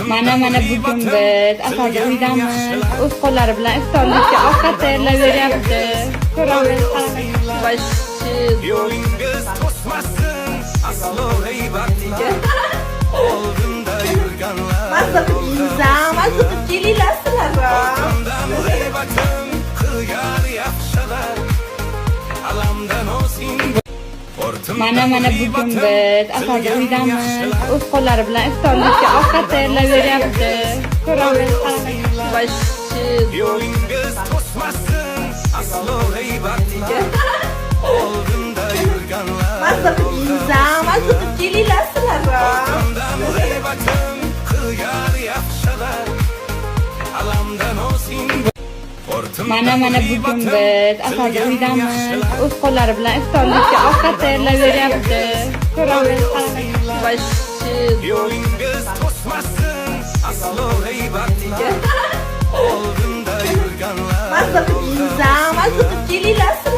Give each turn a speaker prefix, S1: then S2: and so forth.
S1: Mana bugun biz Asad uydamiz. O'z qo'llari bilan iftorlikka ovqat tayyorlab beryapti. Ko'ramiz qanaqa.
S2: Yo'lingiz to'smasin aslo g'aybatiga. Oldinda yurganlar
S3: Mazza qilib kelinglar sizlar.
S2: Oldindan g'aybatim qilgan yaxshilar alamdan o'zing.
S1: Mana bugun biz Asad uydamiz. O'z qo'llari bilan iftorlikka ovqat tayyorlab beryapti. Ko'ramiz qanaqa.
S2: Yo'lingiz to'smasin aslo g'aybatiga. Oldinda yurganlar
S3: Mazza qilib kelinglar sizlar.
S2: Oldindan g'aybatim qilgan yaxshilar alamdan o'zing.
S1: Mana bugun biz Asad uydamiz. O'z qo'llari bilan iftorlikka ovqat tayyorlab beryapti. Ko'ramiz qanaqa.
S2: Yo'lingiz to'smasin aslo g'aybatiga. Oldinda yurganlar
S3: Mazza qilib kelinglar sizlar.